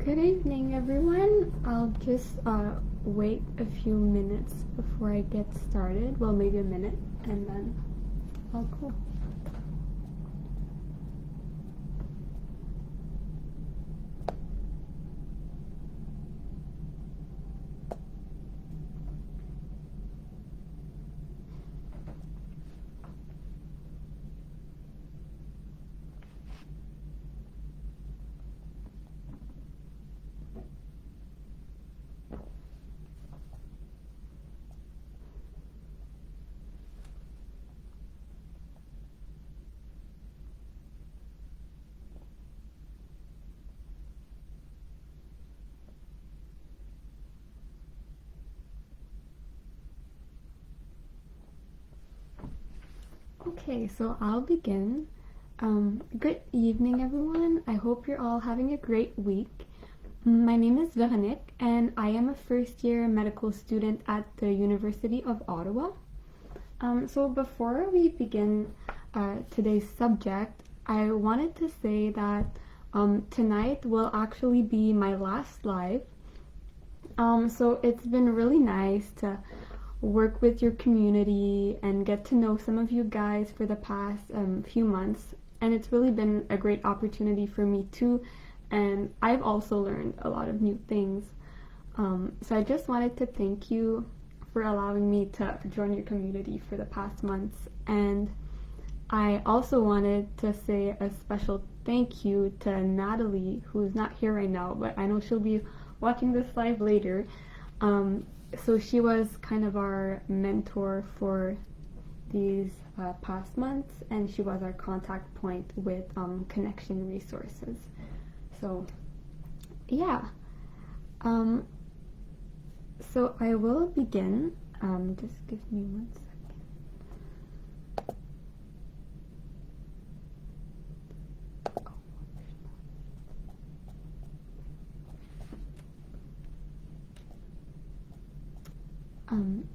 Good evening, everyone. I'll just wait a few minutes before I get started. Well, maybe a minute, and then I'll go. Okay, so I'll begin. Good evening, everyone. I hope you're all having a great week. My name is Véronique, and I am a first-year medical student at the University of Ottawa. So before we begin today's subject, I wanted to say that tonight will actually be my last live. So it's been really nice to work with your community and get to know some of you guys for the past few months. And it's really been a great opportunity for me too. And I've also learned a lot of new things. So I just wanted to thank you for allowing me to join your community for the past months. And I also wanted to say a special thank you to Natalie, who's not here right now, but I know she'll be watching this live later. So she was kind of our mentor for these past months, and she was our contact point with connection resources. So yeah. So I will begin. Just give me 1 second.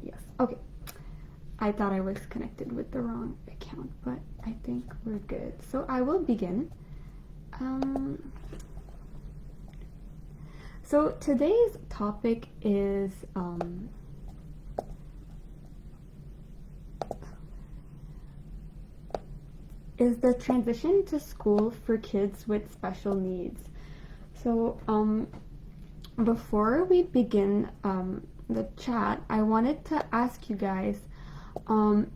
Yes, okay. I thought I was connected with the wrong account, but I think we're good. So I will begin. So today's topic is the transition to school for kids with special needs. So before we begin the chat, I wanted to ask you guys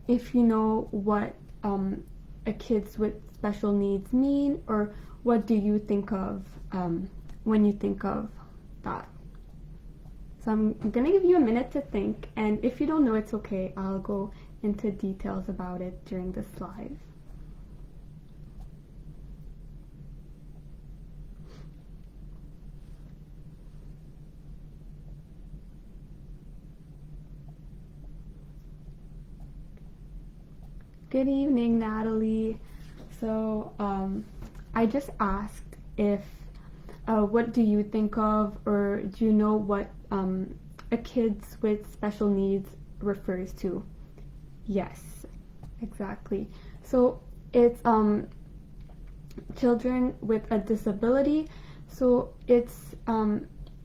if you know what a kids with special needs mean, or what do you think of when you think of that. So I'm gonna give you a minute to think, and if you don't know, it's okay. I'll go into details about it during this live. Good evening, Natalie. So I just asked if what do you think of, or do you know what a kids with special needs refers to? Yes, exactly. So it's children with a disability. So it's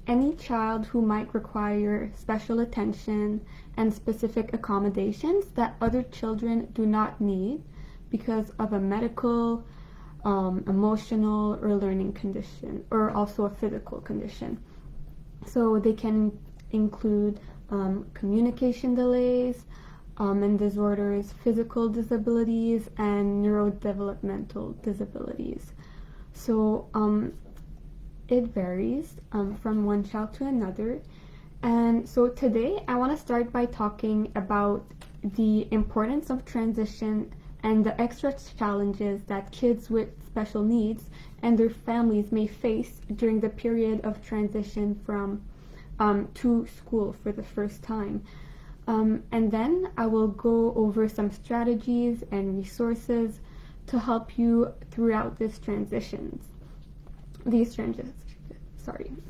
any child who might require special attention and specific accommodations that other children do not need because of a medical, emotional, or learning condition, or also a physical condition. So they can include communication delays and disorders, physical disabilities, and neurodevelopmental disabilities. So it varies from one child to another. And so today I want to start by talking about the importance of transition and the extra challenges that kids with special needs and their families may face during the period of transition from to school for the first time. And then I will go over some strategies and resources to help you throughout these transitions.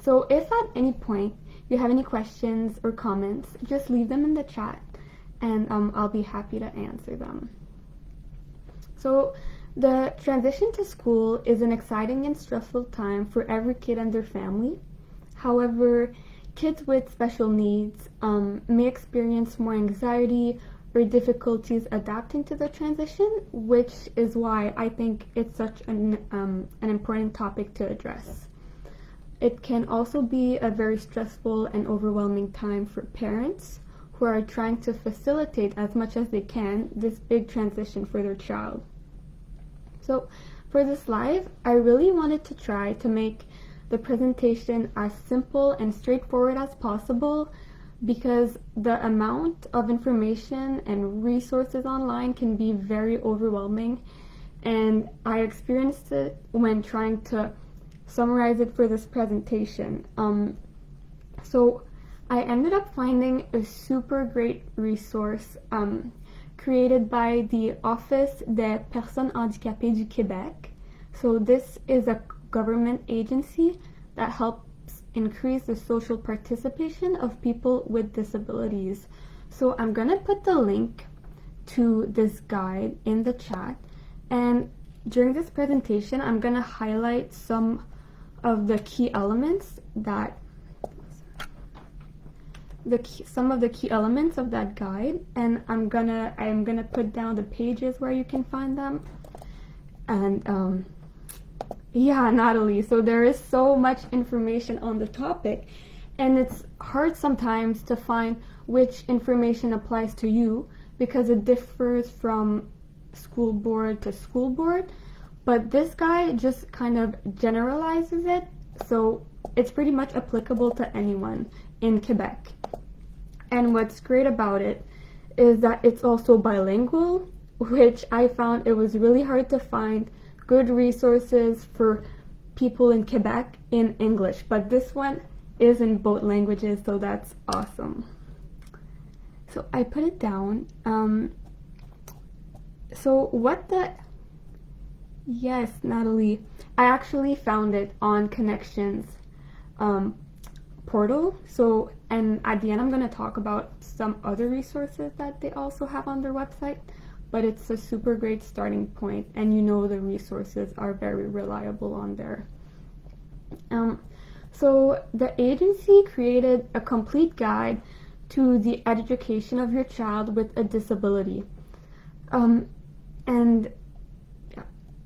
So if at any point you have any questions or comments, just leave them in the chat, and I'll be happy to answer them. So the transition to school is an exciting and stressful time for every kid and their family. However, kids with special needs may experience more anxiety or difficulties adapting to the transition, which is why I think it's such an important topic to address. It can also be a very stressful and overwhelming time for parents who are trying to facilitate as much as they can this big transition for their child. So for this live, I really wanted to try to make the presentation as simple and straightforward as possible, because the amount of information and resources online can be very overwhelming, and I experienced it when trying to summarize it for this presentation. So I ended up finding a super great resource created by the Office des Personnes Handicapées du Québec. So this is a government agency that helps increase the social participation of people with disabilities. So I'm gonna put the link to this guide in the chat, and during this presentation I'm gonna highlight some of the key elements that some of the key elements of that guide, and I'm gonna put down the pages where you can find them. And yeah, Natalie, so there is so much information on the topic, and it's hard sometimes to find which information applies to you because it differs from school board to school board. But this guide just kind of generalizes it, so it's pretty much applicable to anyone in Quebec. And what's great about it is that it's also bilingual, which I found it was really hard to find good resources for people in Quebec in English, but this one is in both languages, so that's awesome. So I put it down. Yes, Natalie, I actually found it on Connections portal. So, and at the end I'm going to talk about some other resources that they also have on their website, but it's a super great starting point, and you know the resources are very reliable on there. So the agency created a complete guide to the education of your child with a disability.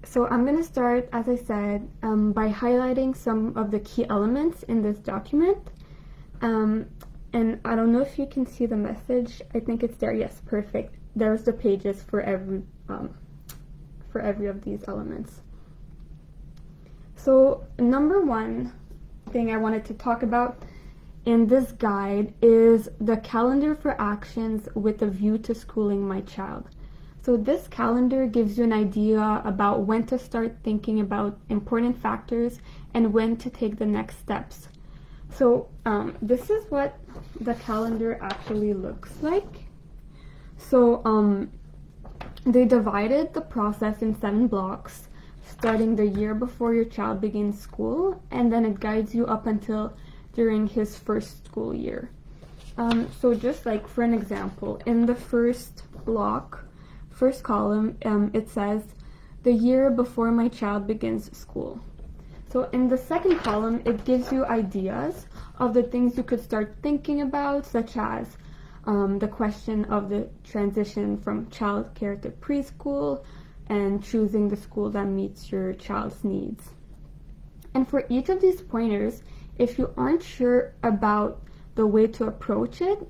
So I'm going to start, as I said, by highlighting some of the key elements in this document. And I don't know if you can see the message. I think it's there. Yes, perfect. There's the pages for every of these elements. So number one thing I wanted to talk about in this guide is the calendar for actions with a view to schooling my child. So this calendar gives you an idea about when to start thinking about important factors and when to take the next steps. So this is what the calendar actually looks like. So they divided the process in 7 blocks, starting the year before your child begins school, and then it guides you up until during his first school year. So just like for an example, in the first block, first column, it says the year before my child begins school. So in the second column, it gives you ideas of the things you could start thinking about, such as the question of the transition from childcare to preschool and choosing the school that meets your child's needs. And for each of these pointers, if you aren't sure about the way to approach it,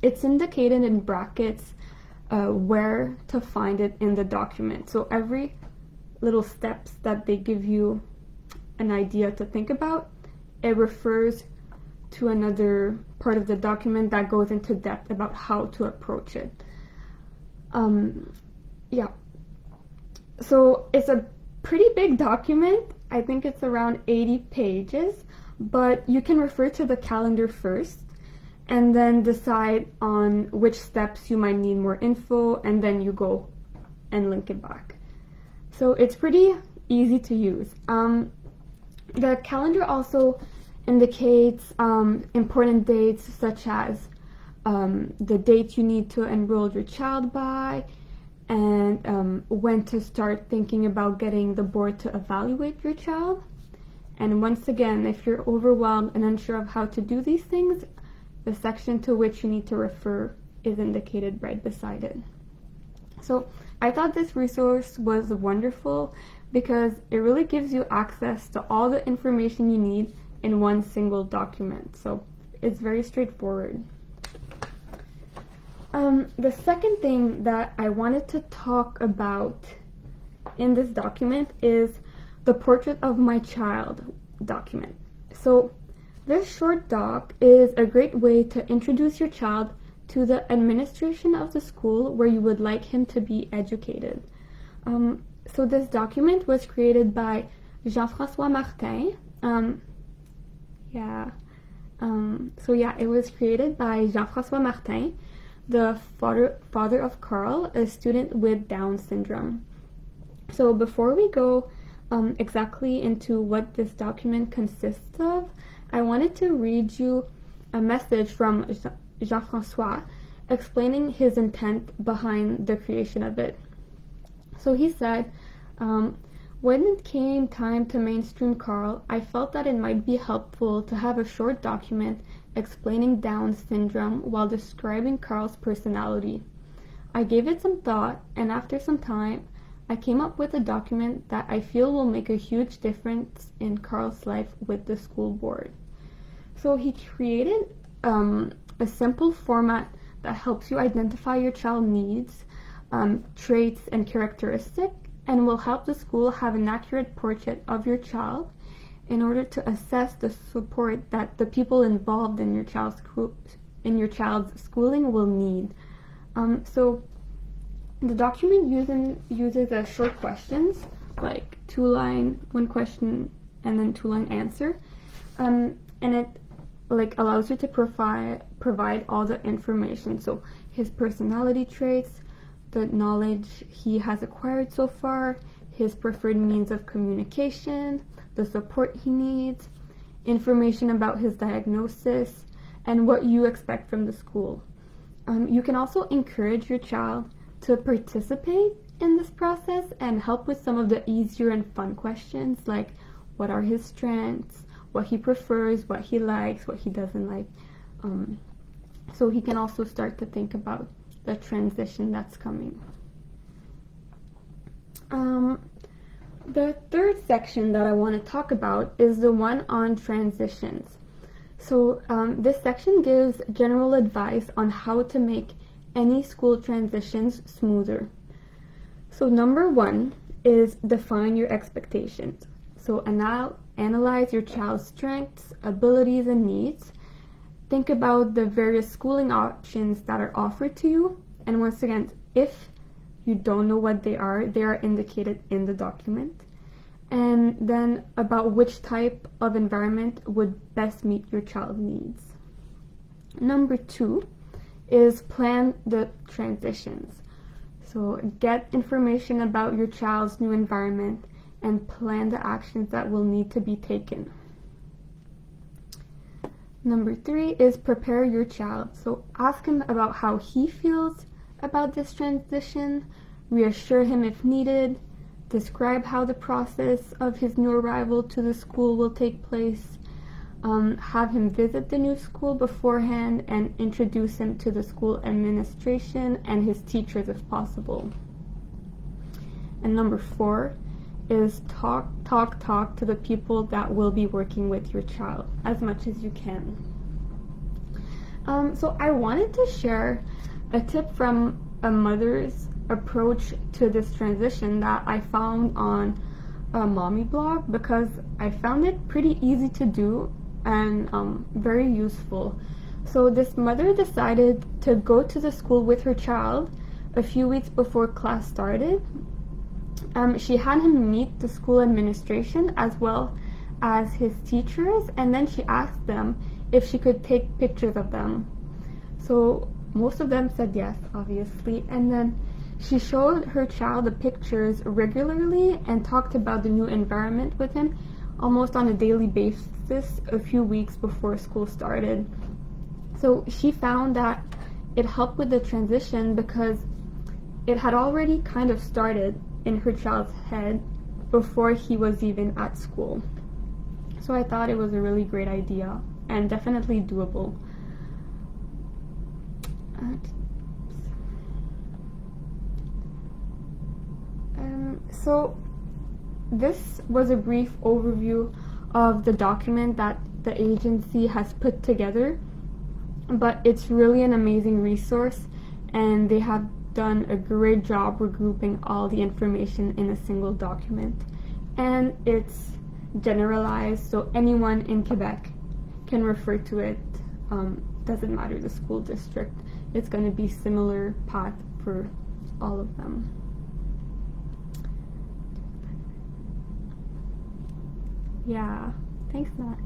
it's indicated in brackets where to find it in the document. So every little steps that they give you an idea to think about, it refers to another part of the document that goes into depth about how to approach it. Yeah. So it's a pretty big document. I think it's around 80 pages, but you can refer to the calendar first and then decide on which steps you might need more info, and then you go and link it back. So it's pretty easy to use. The calendar also indicates important dates, such as the date you need to enroll your child by, and when to start thinking about getting the board to evaluate your child. And once again, if you're overwhelmed and unsure of how to do these things, the section to which you need to refer is indicated right beside it. So I thought this resource was wonderful because it really gives you access to all the information you need in one single document. So it's very straightforward. The second thing that I wanted to talk about in this document is the Portrait of My Child document. So this short doc is a great way to introduce your child to the administration of the school where you would like him to be educated. So this document was created by Jean-François Martin. It was created by Jean-François Martin, the father of Carl, a student with Down syndrome. So before we go exactly into what this document consists of, I wanted to read you a message from Jean-François explaining his intent behind the creation of it. So he said, when it came time to mainstream Carl, I felt that it might be helpful to have a short document explaining Down syndrome while describing Carl's personality. I gave it some thought, and after some time, I came up with a document that I feel will make a huge difference in Carl's life with the school board. So he created a simple format that helps you identify your child's needs, traits, and characteristics, and will help the school have an accurate portrait of your child in order to assess the support that the people involved in your child's schooling will need. So the document uses short questions, like 2-line, 1 question, and then 2-line answer, and it allows you to provide all the information. So his personality traits, the knowledge he has acquired so far, his preferred means of communication, the support he needs, information about his diagnosis, and what you expect from the school. You can also encourage your child to participate in this process and help with some of the easier and fun questions, like what are his strengths, what he prefers, what he likes, what he doesn't like. So he can also start to think about the transition that's coming. The third section that I want to talk about is the one on transitions. So this section gives general advice on how to make any school transitions smoother. So number 1 is define your expectations. So analyze your child's strengths, abilities, and needs. Think about the various schooling options that are offered to you. And once again, if you don't know what they are indicated in the document. And then about which type of environment would best meet your child's needs. Number 2 is plan the transitions. So get information about your child's new environment and plan the actions that will need to be taken. Number 3 is prepare your child. So ask him about how he feels about this transition, reassure him if needed, describe how the process of his new arrival to the school will take place, have him visit the new school beforehand, and introduce him to the school administration and his teachers if possible. And number 4 is talk to the people that will be working with your child as much as you can. So I wanted to share a tip from a mother's approach to this transition that I found on a mommy blog, because I found it pretty easy to do and very useful. So this mother decided to go to the school with her child a few weeks before class started. She had him meet the school administration as well as his teachers, and then she asked them if she could take pictures of them. So most of them said yes, obviously, and then she showed her child the pictures regularly and talked about the new environment with him almost on a daily basis a few weeks before school started. So she found that it helped with the transition because it had already kind of started in her child's head before he was even at school. So I thought it was a really great idea and definitely doable. So this was a brief overview of the document that the agency has put together, but it's really an amazing resource, and they have done a great job regrouping all the information in a single document. And it's generalized, so anyone in Quebec can refer to it. Doesn't matter the school district. It's going to be similar path for all of them. Yeah, thanks, Matt.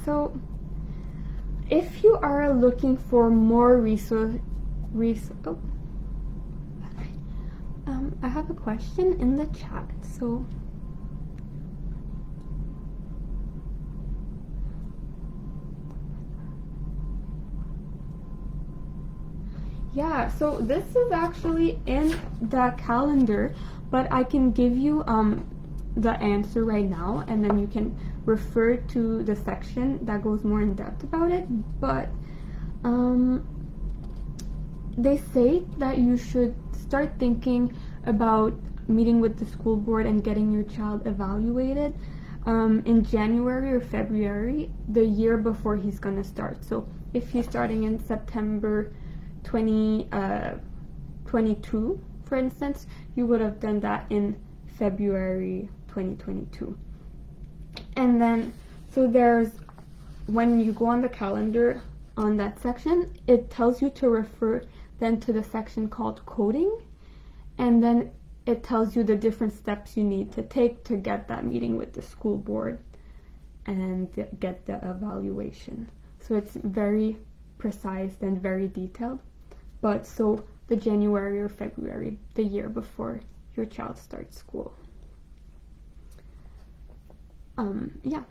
So if you are looking for more I have a question in the chat. So yeah, so this is actually in the calendar, but I can give you the answer right now, and then you can refer to the section that goes more in depth about it. But they say that you should start thinking about meeting with the school board and getting your child evaluated in January or February, the year before he's gonna start. So if he's starting in September 2022, for instance, you would have done that in February 2022. And then, so there's, when you go on the calendar on that section, it tells you to refer then to the section called coding, and then it tells you the different steps you need to take to get that meeting with the school board and get the evaluation. So it's very precise and very detailed. But so the January or February, the year before your child starts school. Yeah.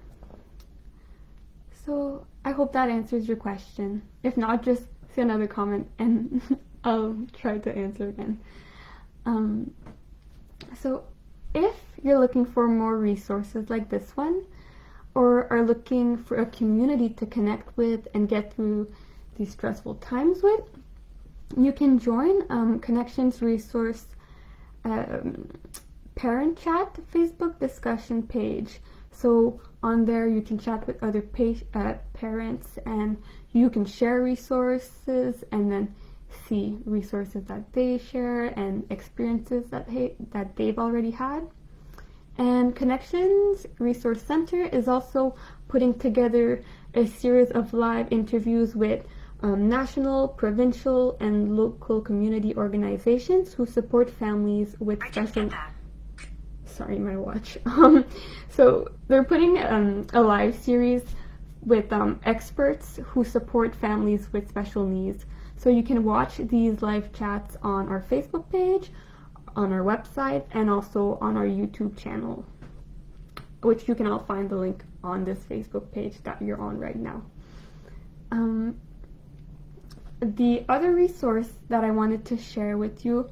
So I hope that answers your question. If not, just see another comment and I'll try to answer again. So if you're looking for more resources like this one, or are looking for a community to connect with and get through these stressful times with, you can join Connections Resource Parent Chat Facebook discussion page. So on there you can chat with other parents, and you can share resources and then see resources that they share and experiences that they've already had. And Connections Resource Center is also putting together a series of live interviews with national, provincial, and local community organizations who support families with special... Sorry, my watch. So they're putting a live series with experts who support families with special needs. So you can watch these live chats on our Facebook page, on our website, and also on our YouTube channel, which you can all find the link on this Facebook page that you're on right now. The other resource that I wanted to share with you,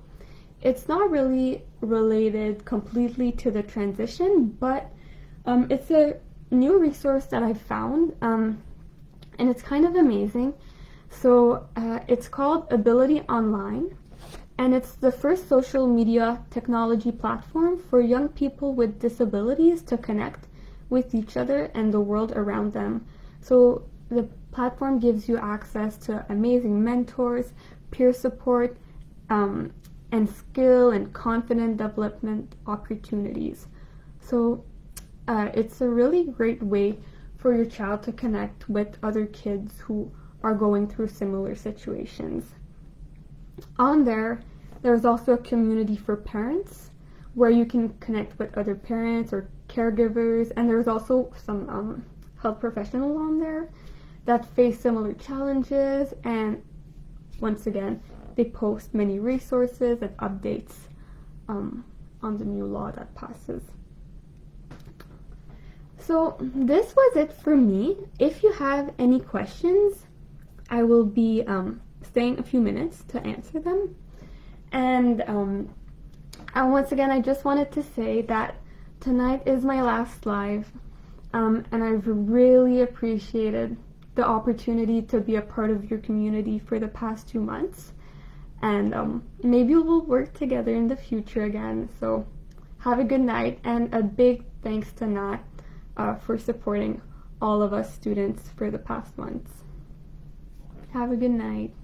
it's not really related completely to the transition, but it's a new resource that I found, and it's kind of amazing. So it's called Ability Online, and it's the first social media technology platform for young people with disabilities to connect with each other and the world around them. So the platform gives you access to amazing mentors, peer support, and skill and confident development opportunities. So it's a really great way for your child to connect with other kids who are going through similar situations. On there's also a community for parents where you can connect with other parents or caregivers, and there's also some health professionals on there that face similar challenges, and once again they post many resources and updates on the new law that passes. So this was it for me. If you have any questions, I will be staying a few minutes to answer them. And once again, I just wanted to say that Tonight is my last live, and I've really appreciated the opportunity to be a part of your community for the past 2 months. And maybe we'll work together in the future again. So have a good night, and a big thanks to Nat for supporting all of us students for the past months. Have a good night.